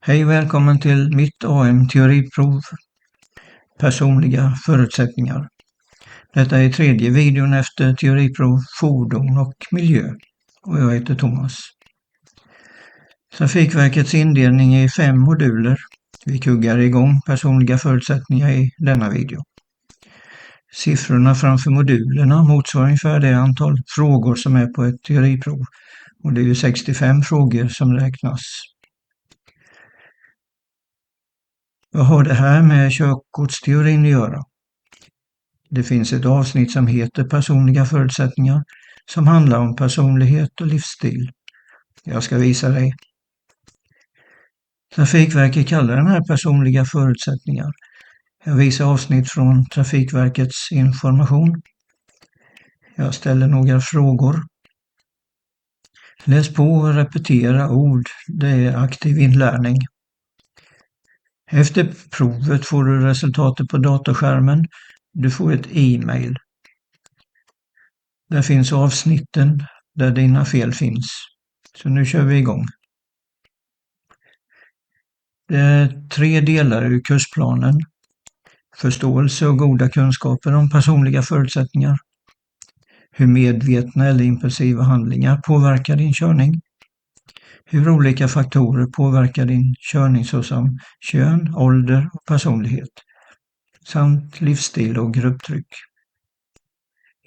Hej och välkommen till mitt AM-teoriprov personliga förutsättningar. Detta är tredje videon efter teoriprov fordon och miljö och jag heter Thomas. Trafikverkets indelning är i 5 moduler. Vi kuggar igång personliga förutsättningar i denna video. Siffrorna framför modulerna motsvarar ungefär det antal frågor som är på ett teoriprov och det är ju 65 frågor som räknas. Vad har det här med körkortsteorin att göra? Det finns ett avsnitt som heter personliga förutsättningar som handlar om personlighet och livsstil. Jag ska visa dig. Trafikverket kallar den här personliga förutsättningar. Jag visar avsnitt från Trafikverkets information. Jag ställer några frågor. Läs på och repetera ord. Det är aktiv inlärning. Efter provet får du resultatet på datorskärmen. Du får ett e-mail. Där finns avsnitten där dina fel finns. Så nu kör vi igång. Det är 3 delar i kursplanen. Förståelse och goda kunskaper om personliga förutsättningar. Hur medvetna eller impulsiva handlingar påverkar din körning. Hur olika faktorer påverkar din körning såsom kön, ålder och personlighet. Samt livsstil och grupptryck.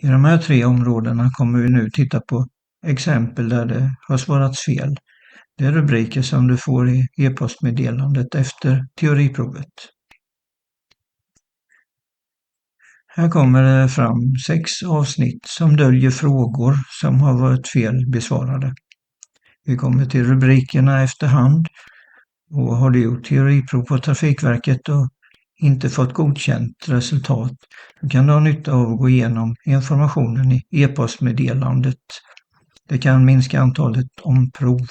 I de här 3 områdena kommer vi nu titta på exempel där det har svarats fel. Det är rubriker som du får i e-postmeddelandet efter teoriprovet. Här kommer det fram 6 avsnitt som döljer frågor som har varit fel besvarade. Vi kommer till rubrikerna efterhand och har du gjort teoriprov på Trafikverket och inte fått godkänt resultat, då kan du ha nytta av att gå igenom informationen i e-postmeddelandet. Det kan minska antalet omprov.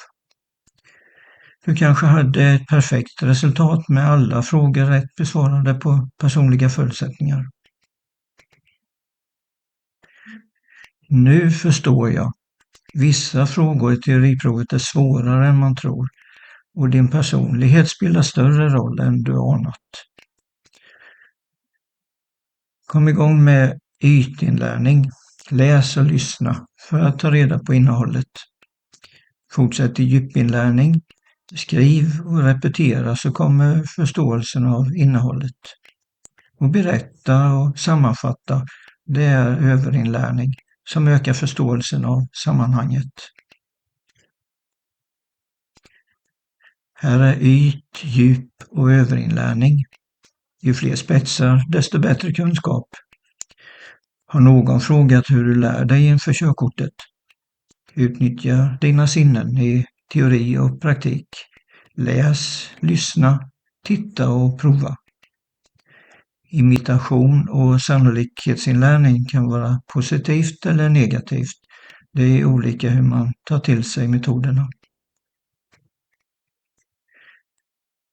Du kanske hade ett perfekt resultat med alla frågor rätt besvarade på personliga förutsättningar. Nu förstår jag. Vissa frågor i teoriprovet är svårare än man tror och din personlighet spelar större roll än du anat. Kom igång med ytinlärning. Läs och lyssna för att ta reda på innehållet. Fortsätt i djupinlärning. Skriv och repetera så kommer förståelsen av innehållet. Och berätta och sammanfatta, det är överinlärning som ökar förståelsen av sammanhanget. Här är yt, djup och överinlärning. Ju fler spetsar, desto bättre kunskap. Har någon frågat hur du lär dig inför körkortet? Utnyttja dina sinnen i teori och praktik. Läs, lyssna, titta och prova. Imitation och sannolikhetsinlärning kan vara positivt eller negativt. Det är olika hur man tar till sig metoderna.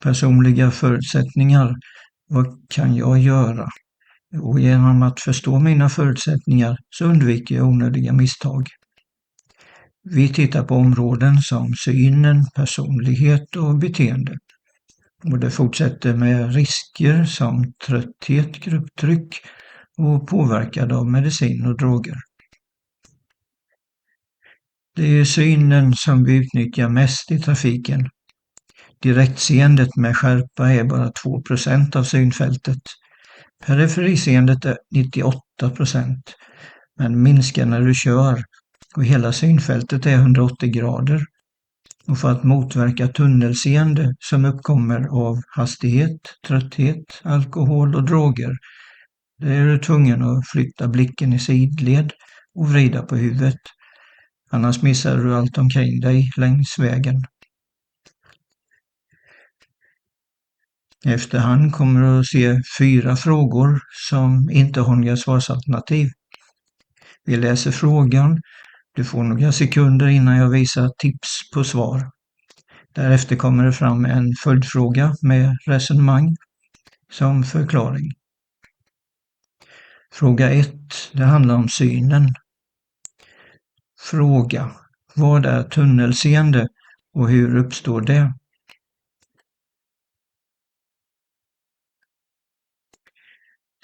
Personliga förutsättningar. Vad kan jag göra? Och genom att förstå mina förutsättningar så undviker jag onödiga misstag. Vi tittar på områden som synen, personlighet och beteende. Och det fortsätter med risker som trötthet, grupptryck och påverkad av medicin och droger. Det är synen som vi utnyttjar mest i trafiken. Direktseendet med skärpa är bara 2% av synfältet. Periferiseendet är 98%, men minskar när du kör och hela synfältet är 180 grader. Och för att motverka tunnelseende som uppkommer av hastighet, trötthet, alkohol och droger, där är du tvungen att flytta blicken i sidled och vrida på huvudet. Annars missar du allt omkring dig längs vägen. Efterhand kommer du att se 4 frågor som inte har några svarsalternativ. Vi läser frågan. Du får några sekunder innan jag visar tips på svar. Därefter kommer det fram en följdfråga med resonemang som förklaring. Fråga 1. Det handlar om synen. Fråga. Vad är tunnelseende och hur uppstår det?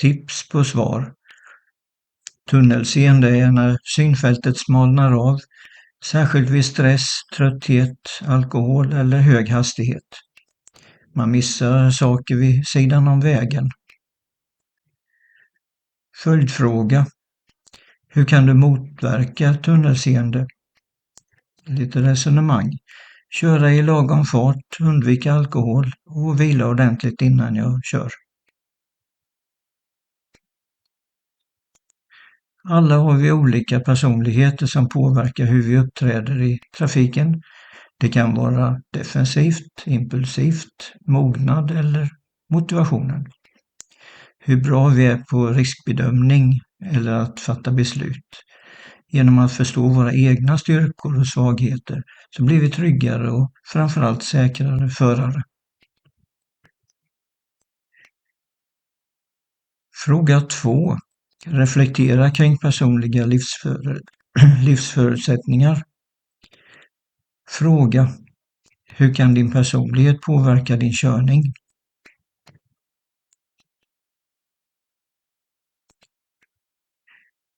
Tips på svar. Tunnelseende är när synfältet smalnar av, särskilt vid stress, trötthet, alkohol eller hög hastighet. Man missar saker vid sidan om vägen. Följdfråga. Hur kan du motverka tunnelseende? Lite resonemang. Köra i lagom fart, undvika alkohol och vila ordentligt innan jag kör. Alla har vi olika personligheter som påverkar hur vi uppträder i trafiken. Det kan vara defensivt, impulsivt, mognad eller motivationen. Hur bra vi är på riskbedömning eller att fatta beslut. Genom att förstå våra egna styrkor och svagheter så blir vi tryggare och framförallt säkrare förare. Fråga 2. Reflektera kring personliga livsförutsättningar. Fråga. Hur kan din personlighet påverka din körning?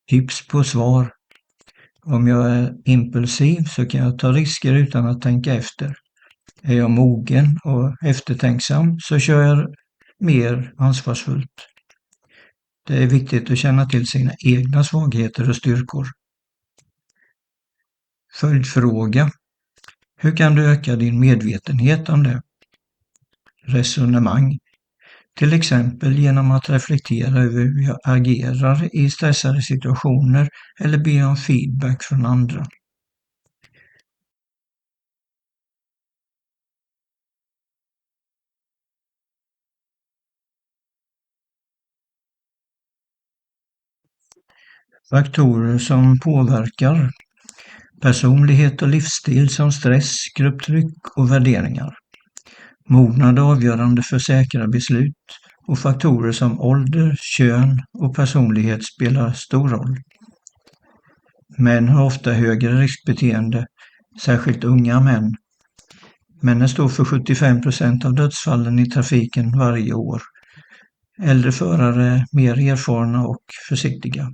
Tips på svar. Om jag är impulsiv så kan jag ta risker utan att tänka efter. Är jag mogen och eftertänksam så kör jag mer ansvarsfullt. Det är viktigt att känna till sina egna svagheter och styrkor. Följdfråga. Hur kan du öka din medvetenhet om det? Resonemang. Till exempel genom att reflektera över hur jag agerar i stressade situationer eller be om feedback från andra. Faktorer som påverkar personlighet och livsstil som stress, grupptryck och värderingar. Mognad är avgörande för säkra beslut och faktorer som ålder, kön och personlighet spelar stor roll. Män har ofta högre riskbeteende, särskilt unga män. Männen står för 75% av dödsfallen i trafiken varje år. Äldre förare är mer erfarna och försiktiga.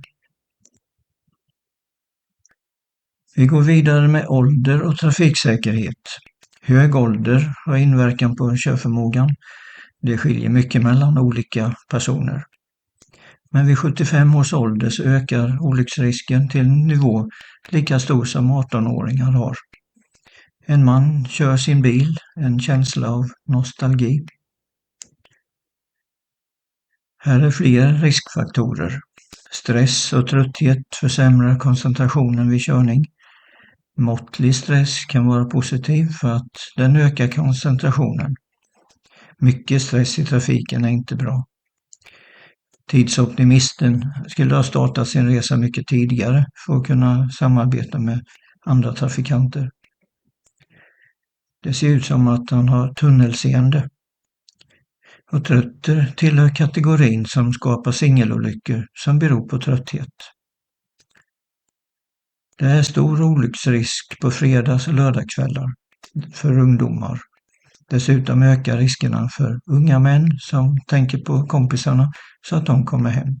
Vi går vidare med ålder och trafiksäkerhet. Hög ålder har inverkan på körförmågan. Det skiljer mycket mellan olika personer. Men vid 75 års ålder så ökar olycksrisken till en nivå lika stor som 18-åringar har. En man kör sin bil, en känsla av nostalgi. Här är fler riskfaktorer. Stress och trötthet försämrar koncentrationen vid körning. Måttlig stress kan vara positiv för att den ökar koncentrationen. Mycket stress i trafiken är inte bra. Tidsoptimisten skulle ha startat sin resa mycket tidigare för att kunna samarbeta med andra trafikanter. Det ser ut som att han har tunnelseende. Och trötter tillhör kategorin som skapar singelolyckor som beror på trötthet. Det är stor olycksrisk på fredags- och lördagskvällar för ungdomar. Dessutom ökar riskerna för unga män som tänker på kompisarna så att de kommer hem.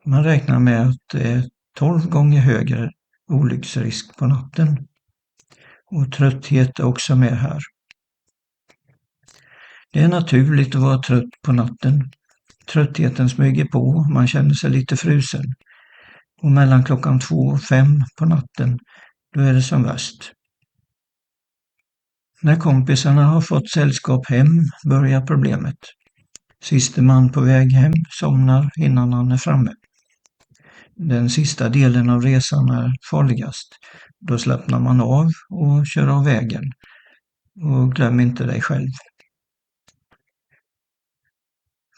Man räknar med att det är 12 gånger högre olycksrisk på natten. Och trötthet är också med här. Det är naturligt att vara trött på natten. Tröttheten smyger på, man känner sig lite frusen. Och mellan klockan 2 och 5 på natten, då är det som värst. När kompisarna har fått sällskap hem börjar problemet. Siste man på väg hem somnar innan han är framme. Den sista delen av resan är farligast. Då slappnar man av och kör av vägen. Och glöm inte dig själv.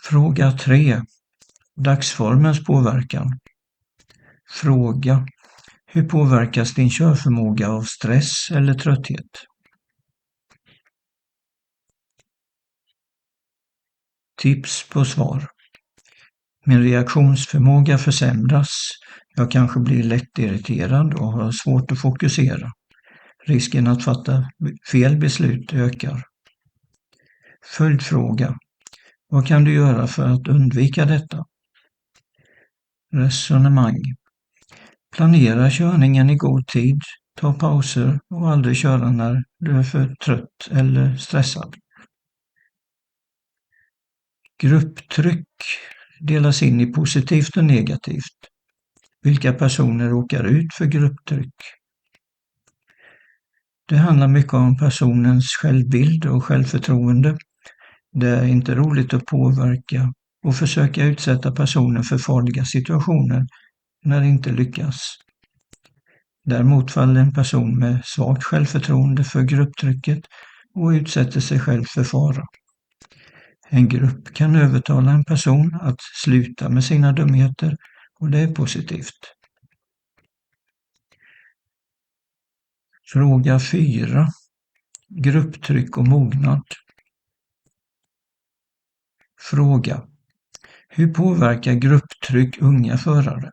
Fråga 3. Dagsformens påverkan. Fråga. Hur påverkas din körförmåga av stress eller trötthet? Tips på svar. Min reaktionsförmåga försämras. Jag kanske blir lättirriterad och har svårt att fokusera. Risken att fatta fel beslut ökar. Följdfråga. Vad kan du göra för att undvika detta? Resonemang. Planera körningen i god tid, ta pauser och aldrig köra när du är för trött eller stressad. Grupptryck delas in i positivt och negativt. Vilka personer råkar ut för grupptryck? Det handlar mycket om personens självbild och självförtroende. Det är inte roligt att påverka och försöka utsätta personen för farliga situationer när det inte lyckas. Däremot faller en person med svagt självförtroende för grupptrycket och utsätter sig själv för fara. En grupp kan övertala en person att sluta med sina dumheter och det är positivt. Fråga 4. Grupptryck och mognad. Fråga. Hur påverkar grupptryck unga förare?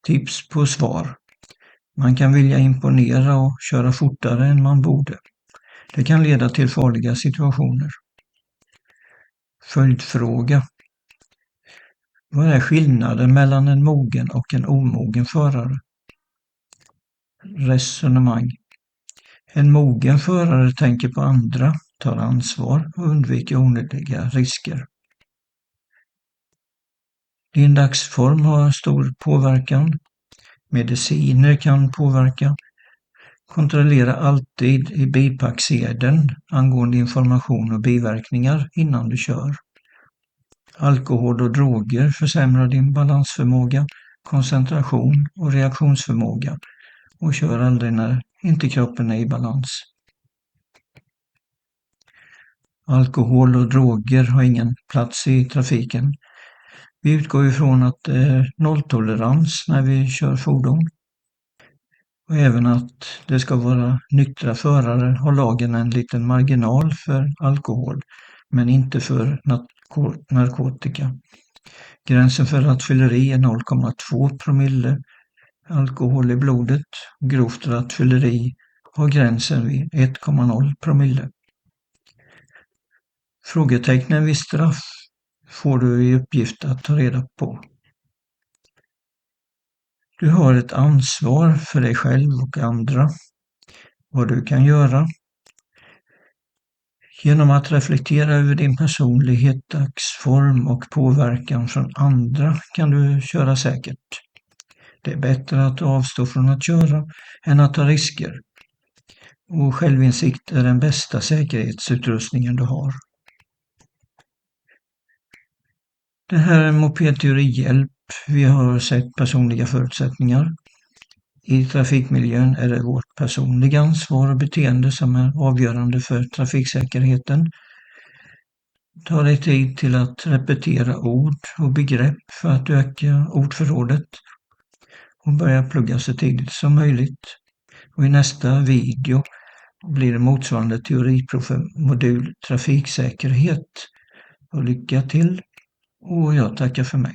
Tips på svar. Man kan vilja imponera och köra fortare än man borde. Det kan leda till farliga situationer. Följdfråga. Vad är skillnaden mellan en mogen och en omogen förare? Resonemang. En mogen förare tänker på andra, tar ansvar och undviker onödiga risker. Din dagsform har stor påverkan. Mediciner kan påverka. Kontrollera alltid i bipacksedeln angående information och biverkningar innan du kör. Alkohol och droger försämrar din balansförmåga, koncentration och reaktionsförmåga och kör aldrig när inte kroppen är i balans. Alkohol och droger har ingen plats i trafiken. Vi utgår ifrån att det är nolltolerans när vi kör fordon. Och även att det ska vara nyktra förare har lagen en liten marginal för alkohol, men inte för narkotika. Gränsen för rattfylleri är 0,2 promille alkohol i blodet. Grovt rattfylleri har gränsen vid 1,0 promille. Frågetecknen vid straff får du i uppgift att ta reda på. Du har ett ansvar för dig själv och andra. Vad du kan göra. Genom att reflektera över din personlighet, dagsform och påverkan från andra kan du köra säkert. Det är bättre att avstå från att köra än att ta risker. Och självinsikt är den bästa säkerhetsutrustningen du har. Det här är mopedteorihjälp. Vi har sett personliga förutsättningar. I trafikmiljön är det vårt personliga ansvar och beteende som är avgörande för trafiksäkerheten. Ta dig tid till att repetera ord och begrepp för att öka ordförrådet och börja plugga så tidigt som möjligt. Och i nästa video blir det motsvarande teoriprov för modul trafiksäkerhet. Och lycka till och jag tackar för mig.